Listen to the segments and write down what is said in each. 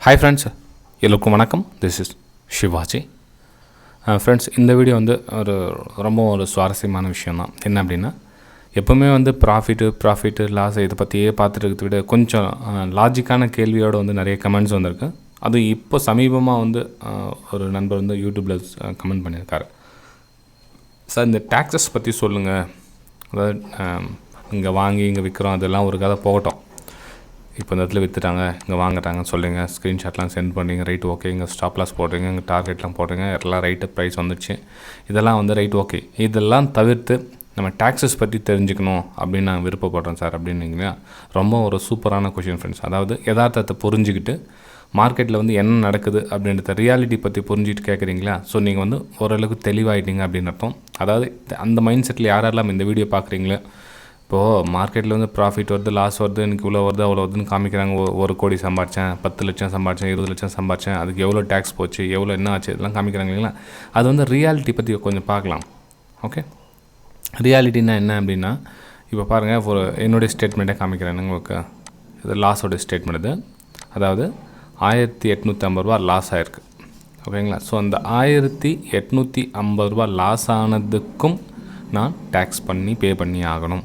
Hi friends, எல்லோருக்கும் வணக்கம். This is Shivaji. Friends, இந்த வீடியோ வந்து ரொம்ப சுவாரஸ்யமான விஷயம் தான். என்ன அப்படின்னா, எப்போவுமே வந்து ப்ராஃபிட்டு லாஸ் இதை பற்றியே பார்த்துட்டு இருக்கிறத விட கொஞ்சம் லாஜிக்கான கேள்வியோடு வந்து நிறைய கமெண்ட்ஸ் வந்திருக்கு. அதுவும் இப்போ சமீபமாக வந்து ஒரு நண்பர் வந்து யூடியூப்பில் கமெண்ட் பண்ணியிருக்காரு. சார், இந்த டேக்ஸஸ் பற்றி சொல்லுங்கள். அதாவது இங்கே வாங்கி இங்கே விற்கிறோம், அதெல்லாம் ஒரு கதை போகட்டும். இப்போ இந்த இடத்துல விற்றுட்டாங்க, இங்கே வாங்குறாங்கன்னு சொல்லுங்க, ஸ்க்ரீன்ஷாட்லாம் சென்ட் பண்ணுறீங்க, ரைட் ஓகே, இங்கே ஸ்டாப் லாஸ் போடுறீங்க, இங்கே டார்கெட்லாம் போடுறீங்க, எல்லாம் ரைட்டு ப்ரைஸ் வந்துச்சு, இதெல்லாம் வந்து ரைட் ஓகே. இதெல்லாம் தவிர்த்து நம்ம டேக்ஸஸ் பற்றி தெரிஞ்சுக்கணும் அப்படின்னு நான் விருப்பப்படுறேன் சார் அப்படின்னீங்களா. ரொம்ப ஒரு சூப்பரான கொஷின் ஃப்ரெண்ட்ஸ். அதாவது யதார்த்தத்தை புரிஞ்சுக்கிட்டு மார்க்கெட்டில் வந்து என்ன நடக்குது அப்படின்றத ரியாலிட்டி பற்றி புரிஞ்சுட்டு கேட்குறீங்களா. ஸோ நீங்கள் வந்து ஓரளவுக்கு தெளிவாகிட்டீங்க அப்படின்னு அர்த்தம். அதாவது அந்த மைண்ட் செட்டில் யாரெல்லாம் இந்த வீடியோ பார்க்குறீங்களோ, இப்போது மார்க்கெட்டில் வந்து ப்ராஃபிட் வருது, லாஸ் வருது, எனக்கு இவ்வளோ வருது அவ்வளோ வருதுன்னு காமிக்கிறாங்க. 1 கோடி சம்பாரித்தேன், 10 லட்சம் சம்பாரித்தேன், 20 லட்சம் சம்பாரித்தேன், அதுக்கு எவ்வளோ டேக்ஸ் போச்சு, எவ்வளோ என்ன ஆச்சு, இதெல்லாம் காமிக்கிறாங்க இல்லைங்களா. அது வந்து ரியாலிட்டி பற்றி கொஞ்சம் பார்க்கலாம். ஓகே, ரியாலிட்டினா என்ன அப்படின்னா, இப்போ பாருங்கள், ஒரு என்னுடைய ஸ்டேட்மெண்ட்டே காமிக்கிறேன் உங்களுக்கு. இது லாஸோடைய ஸ்டேட்மெண்ட். இது அதாவது 1850 ரூபா லாஸ் ஆகிருக்கு. ஓகேங்களா. ஸோ அந்த 1850 ரூபா லாஸ் ஆனதுக்கும் நான் டேக்ஸ் பே பண்ணி ஆகணும்.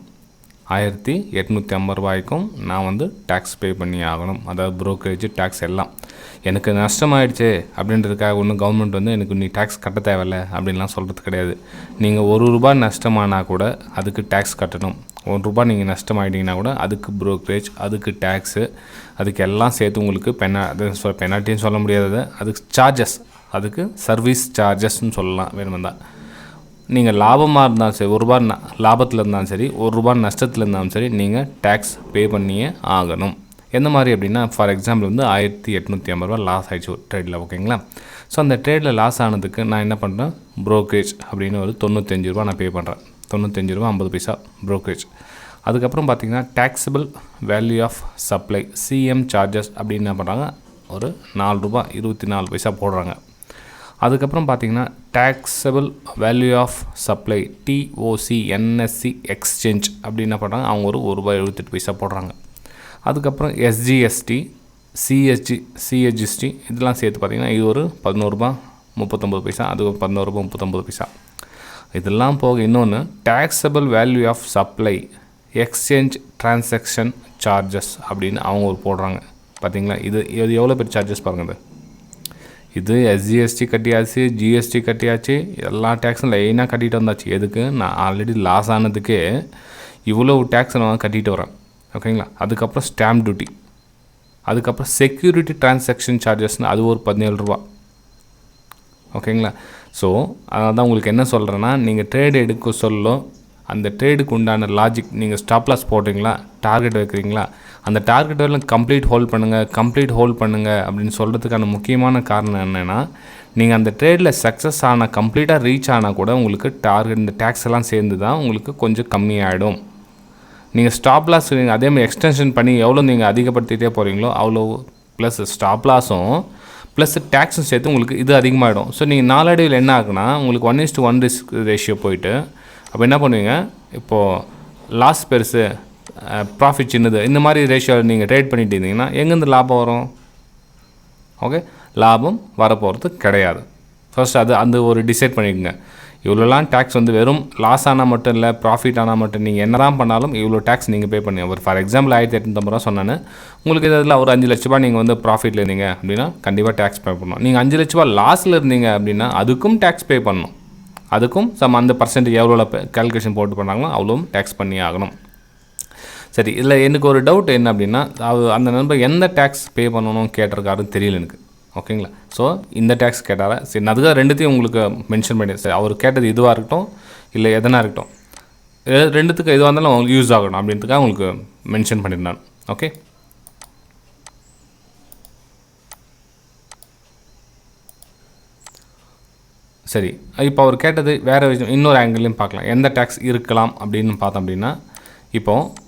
1850 ரூபாய்க்கும் நான் வந்து டேக்ஸ் பே பண்ணி ஆகணும். அதாவது ப்ரோக்கரேஜ் டேக்ஸ் எல்லாம். எனக்கு நஷ்டமாயிடுச்சு அப்படின்றதுக்காக ஒன்றும் கவர்மெண்ட் வந்து எனக்கு நீ டேக்ஸ் கட்ட தேவையில்லை அப்படின்லாம் சொல்கிறது கிடையாது. நீங்கள் ₹1 நஷ்டமானால் கூட அதுக்கு டேக்ஸ் கட்டணும். ₹1 நீங்கள் நஷ்டமாயிட்டீங்கன்னா கூட அதுக்கு ப்ரோக்கரேஜ், அதுக்கு டேக்ஸு, அதுக்கு எல்லாம் சேர்த்து உங்களுக்கு பெனால்ட்டின்னு சொல்ல முடியாதது, அதுக்கு சார்ஜஸ், அதுக்கு சர்வீஸ் சார்ஜஸ்ன்னு சொல்லலாம் வேணுமெந்தான். நீங்கள் லாபமாக இருந்தாலும் சரி, ₹1 லாபத்தில் இருந்தாலும் சரி, ₹1 நஷ்டத்தில் இருந்தாலும் சரி, நீங்கள் டேக்ஸ் பே பண்ணியே ஆகணும். எந்த மாதிரி அப்படின்னா, ஃபார் எக்ஸாம்பிள் வந்து 1850 ரூபா லாஸ் ஆகிடுச்சு ஒரு ட்ரேடில். ஓகேங்களா. ஸோ அந்த ட்ரேடில் லாஸ் ஆனதுக்கு நான் என்ன பண்ணுறேன், ப்ரோக்கரேஜ் அப்படின்னு ஒரு ₹95 நான் பே பண்ணுறேன். ₹95.50 ப்ரோக்கரேஜ். அதுக்கப்புறம் பார்த்திங்கன்னா taxable value of supply CM charges அப்படின்னு என்ன பண்ணுறாங்க, ஒரு ₹4.24 போடுறாங்க. அதுக்கப்புறம் பார்த்திங்கன்னா taxable value of supply TOCNSC exchange அப்படின்னு என்ன பண்ணுறாங்க, அவங்க ஒரு ₹1.78 போடுறாங்க. அதுக்கப்புறம் SGST, CHST இதெல்லாம் சேர்த்து பார்த்திங்கன்னா இது ஒரு ₹11.39, அது ஒரு ₹11.39. இதெல்லாம் போக இன்னொன்று taxable value of supply exchange transaction charges அப்படின்னு அவங்க ஒரு போடுறாங்க. பார்த்திங்களா, இது எவ்வளோ பெரிய சார்ஜஸ் பாருங்கள். இது SGST கட்டியாச்சு, GST கட்டியாச்சு, எல்லா டேக்ஸும் லைனாக கட்டிகிட்டு வந்தாச்சு. எதுக்கு, நான் ஆல்ரெடி லாஸ் ஆனதுக்கே இவ்வளோ டேக்ஸ் நான் கட்டிகிட்டு வரேன். ஓகேங்களா. அதுக்கப்புறம் ஸ்டாம்ப் டியூட்டி, அதுக்கப்புறம் செக்யூரிட்டி டிரான்சாக்ஷன் சார்ஜஸ்னு அது ஒரு ₹17. ஓகேங்களா. ஸோ அதனால தான் உங்களுக்கு என்ன சொல்கிறேன்னா, நீங்கள் ட்ரேடு எடுக்க சொல்ல அந்த ட்ரேடுக்கு உண்டான லாஜிக், நீங்கள் ஸ்டாப் லாஸ் போடுறீங்களா, டார்கெட் வைக்கிறீங்களா, அந்த டார்கெட் வரலாம் கம்ப்ளீட் ஹோல்ட் பண்ணுங்கள் அப்படின்னு சொல்கிறதுக்கான முக்கியமான காரணம் என்னென்னா, நீங்கள் அந்த ட்ரேடில் சக்ஸஸ் ஆனால் கம்ப்ளீட்டாக ரீச் ஆனால் கூட உங்களுக்கு டார்கெட் இந்த டேக்ஸ் எல்லாம் சேர்ந்து தான் உங்களுக்கு கொஞ்சம் கம்மியாகிடும். நீங்கள் ஸ்டாப் லாஸ் நீங்கள் அதேமாதிரி எக்ஸ்டென்ஷன் பண்ணி எவ்வளோ நீங்கள் அதிகப்படுத்திகிட்டே போகிறீங்களோ அவ்வளோ ப்ளஸ் ஸ்டாப் லாஸும் ப்ளஸ் டேக்ஸும் சேர்த்து உங்களுக்கு இது அதிகமாகிடும். ஸோ நீங்கள் நாளடைவில் என்ன ஆகுனா, உங்களுக்கு 1:1 ரிஸ்க் ரேஷியோ போயிட்டு அப்போ என்ன பண்ணுவீங்க, இப்போது லாஸ் பெருசு ப்ராஃபிட் சின்னது, இந்த மாதிரி ரேஷியோ நீங்கள் ட்ரேட் பண்ணிட்டு இருந்தீங்கன்னா எங்கேருந்து லாபம் வரும். ஓகே, லாபம் வரப்போகிறது கிடையாது. ஃபர்ஸ்ட் அந்த ஒரு டிசைட் பண்ணிக்கோங்க. இவ்வளோலாம் டேக்ஸ் வந்து வெறும் லாஸ் ஆனால் மட்டும் இல்லை, ப்ராஃபிட் ஆனால் மட்டும் நீங்கள் என்ன தான் பண்ணாலும் இவ்வளோ டேக்ஸ் நீங்கள் பே பண்ணி. ஒரு ஃபார் எக்ஸாம்பிள் 1850 ரூபா சொன்னேன்னு, உங்களுக்கு இதில் ஒரு 5 லட்ச ரூபா நீங்கள் வந்து ப்ராஃபிட்டில் இருந்தீங்க அப்படின்னா கண்டிப்பாக டேக்ஸ் பே பண்ணணும். நீங்கள் 5 லட்ச ரூபா லாஸில் இருந்தீங்க அப்படின்னா அதுக்கும் டேக்ஸ் பே பண்ணணும். அதுக்கும் அந்த பர்சன்டேஜ் எவ்வளோ கால்குலேஷன் போட்டு பண்ணாங்களோ அவ்வளோவும் டேக்ஸ் பண்ணி ஆகணும். சரி, இல்லை எனக்கு ஒரு டவுட் என்ன அப்படின்னா, அந்த நண்பர் எந்த டேக்ஸ் பே பண்ணணும் கேட்டிருக்காருன்னு தெரியல எனக்கு. ஓகேங்களா. ஸோ இந்த டேக்ஸ் கேட்டாரா, சரி நான் அதுக்காக ரெண்டுத்தையும் உங்களுக்கு மென்ஷன் பண்ணிடுறேன். சரி, அவர் கேட்டது இதுவாக இருக்கட்டும் இல்லை எதனா இருக்கட்டும், ரெண்டுத்துக்கு எதுவாக இருந்தாலும் அவங்களுக்கு யூஸ் ஆகணும் அப்படின்றதுக்காக உங்களுக்கு மென்ஷன் பண்ணியிருந்தேன். ஓகே, சரி. இப்போ அவர் கேட்டது வேறு விஷயம், இன்னொரு ஆங்கிள்லையும் பார்க்கலாம். எந்த டேக்ஸ் இருக்கலாம் அப்படின்னு பார்த்தோம் அப்படின்னா, இப்போது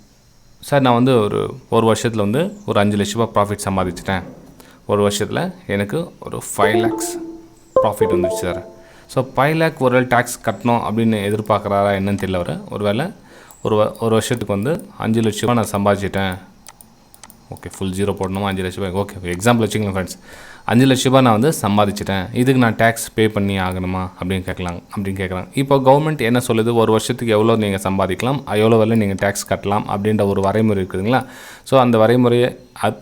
சார் நான் வந்து ஒரு வருஷத்தில் வந்து ஒரு 5 லட்ச ரூபா ப்ராஃபிட் சம்பாதிச்சிட்டேன். ஒரு வருஷத்தில் எனக்கு ஒரு 5 lakhs ப்ராஃபிட் வந்துடுச்சு சார். ஸோ 5 lakh ஒரு வேளை டேக்ஸ் கட்டணும் அப்படின்னு எதிர்பார்க்குறாரா என்னன்னு தெரியல. ஒரு வேளை ஒரு வருஷத்துக்கு வந்து 5 லட்ச ரூபா நான் சம்பாதிச்சிட்டேன், ஓகே ஃபுல் ஜீரோ போடணுமா 5 லட்ச ரூபாய் ஓகே எக்ஸாம்பிள் வச்சுக்கலாம் ஃப்ரெண்ட்ஸ் 5 லட்ச ரூபாய் நான் வந்து சம்பாதிச்சிட்டேன் இதுக்கு நான் டேக்ஸ் பே பண்ணி ஆகணுமா அப்படின்னு கேட்குறாங்க இப்போ கவர்மெண்ட் என்ன சொல்லுது ஒரு வருஷத்துக்கு எவ்வளோ நீங்கள் சம்பாதிக்கலாம் எவ்வளோ வரல நீங்கள் டேக்ஸ் கட்டலாம் அப்படின்ற ஒரு வரைமுறை இருக்குதுங்களா ஸோ அந்த வரைமுறையை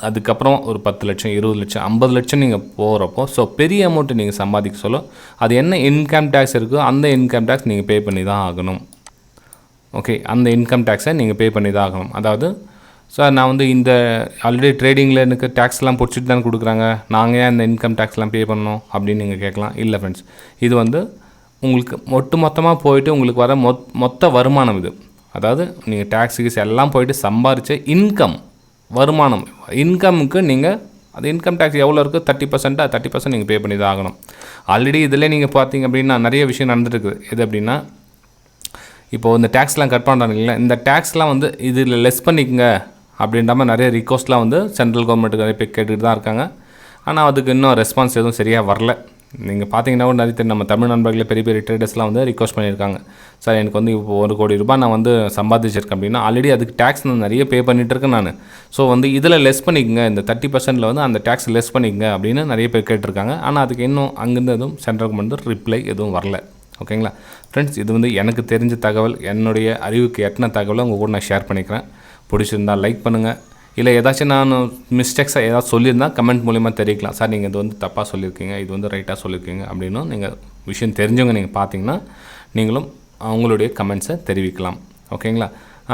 அதுக்கப்புறம் ஒரு 10 லட்சம் 20 லட்சம் 50 லட்சம் நீங்கள் போகிறப்போ ஸோ பெரிய அமௌண்ட்டு நீங்கள் சம்பாதிக்க சொல்ல அது என்ன இன்கம் டேக்ஸ் இருக்கோ அந்த இன்கம் டேக்ஸ் நீங்கள் பே பண்ணி தான் ஆகணும் ஓகே அந்த இன்கம் டேக்ஸை நீங்கள் பே பண்ணி தான் ஆகணும் அதாவது சார் நான் வந்து இந்த ஆல்ரெடி ட்ரேடிங்கில் எனக்கு டேக்ஸ்லாம் பிடிச்சிட்டு தான் கொடுக்குறாங்க நாங்கள் ஏன் இந்த இன்கம் டேக்ஸ்லாம் பே பண்ணணும் அப்படின்னு நீங்கள் கேட்கலாம் இல்லை ஃப்ரெண்ட்ஸ் இது வந்து உங்களுக்கு மொத்தமாக போயிட்டு உங்களுக்கு வர மொத்த வருமானம் இது அதாவது நீங்கள் டேக்ஸுக்கு எல்லாம் போயிட்டு சம்பாரித்த வருமானம் இன்கமுக்கு நீங்கள் அது இன்கம் டேக்ஸ் எவ்வளோ இருக்குது 30% 30% நீங்கள் பே பண்ணி தான் ஆகணும் ஆல்ரெடி இதில் நீங்கள் பார்த்தீங்க அப்படின்னா நிறைய விஷயம் நடந்துட்டுருக்குது எது அப்படின்னா இப்போது இந்த டேக்ஸ்லாம் கட் பண்ணுறாங்க இல்லை இந்த டேக்ஸ்லாம் வந்து இதில் லெஸ் பண்ணிக்கங்க அப்படின்ற மாதிரி நிறைய ரிக்வஸ்ட்லாம் வந்து சென்ட்ரல் கவர்மெண்ட்டுக்கு நிறைய பேர் கேட்டுகிட்டு தான் இருக்காங்க ஆனால் அதுக்கு இன்னும் ரெஸ்பான்ஸ் எதுவும் சரியாக வரல நீங்கள் பார்த்தீங்கன்னா கூட நிறைய நம்ம தமிழ் நண்பர்களே பெரிய பெரிய ட்ரேடர்ஸ்லாம் வந்து ரிக்வஸ்ட் பண்ணியிருக்காங்க சார் எனக்கு வந்து இப்போ 1 கோடி ரூபாய் நான் வந்து சம்பாதிச்சிருக்கேன் அப்படின்னா ஆல்ரெடி அதுக்கு டேக்ஸ் நான் நிறைய பே பண்ணிகிட்டு இருக்கேன் நான் ஸோ வந்து இதில் லெஸ் பண்ணிக்கங்க இந்த 30%ல் வந்து அந்த டேக்ஸ் லெஸ் பண்ணிக்கங்க அப்படின்னு நிறைய பேர் கேட்டிருக்காங்க ஆனால் அதுக்கு இன்னும் அங்கேருந்து எதுவும் சென்ட்ரல் கவர்மெண்ட் ரிப்ளை எதுவும் வரல ஓகேங்களா ஃப்ரெண்ட்ஸ் இது வந்து எனக்கு தெரிஞ்ச தகவல் என்னுடைய அறிவுக்கு எட்டின தகவலை உங்கள் கூட நான் ஷேர் பண்ணிக்கிறேன் பிடிச்சிருந்தால் லைக் பண்ணுங்கள் இல்லை ஏதாச்சும் நான் மிஸ்டேக்ஸாக ஏதாவது சொல்லியிருந்தால் கமெண்ட் மூலிமா தெரிவிக்கலாம் சார் நீங்கள் இது வந்து தப்பாக சொல்லியிருக்கீங்க இது வந்து ரைட்டாக சொல்லியிருக்கீங்க அப்படின்னும் நீங்கள் விஷயம் தெரிஞ்சவங்க நீங்கள் பார்த்தீங்கன்னா நீங்களும் அவங்களுடைய கமெண்ட்ஸை தெரிவிக்கலாம் ஓகேங்களா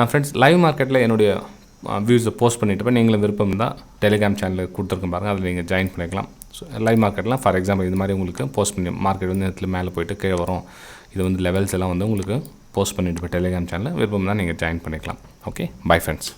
ஃப்ரெண்ட்ஸ் லைவ் மார்க்கெட்டில் என்னுடைய வியூஸை போஸ்ட் பண்ணிட்டு நீங்களும் விருப்பம் இருந்தால் டெலிகிராம் சேனலில் கொடுத்துருக்கேன் பாருங்கள் அதில் நீங்கள் ஜாயின் பண்ணிக்கலாம் ஸோ லைவ் மார்க்கெட்லாம் ஃபார் எக்ஸாம்பிள் இது மாதிரி உங்களுக்கு போஸ்ட் பண்ணி மார்க்கெட் வந்து நேரத்தில் மேலே போய்ட்டு கீழே வரும் இது வந்து லெவல்ஸ் எல்லாம் வந்து உங்களுக்கு போஸ்ட் பண்ணிட்டு போய் டெலிகிராம் சேனலில் விருப்பம் தான் நீங்கள் ஜாயின் பண்ணிக்கலாம் ஓகே பை ஃப்ரெண்ட்ஸ்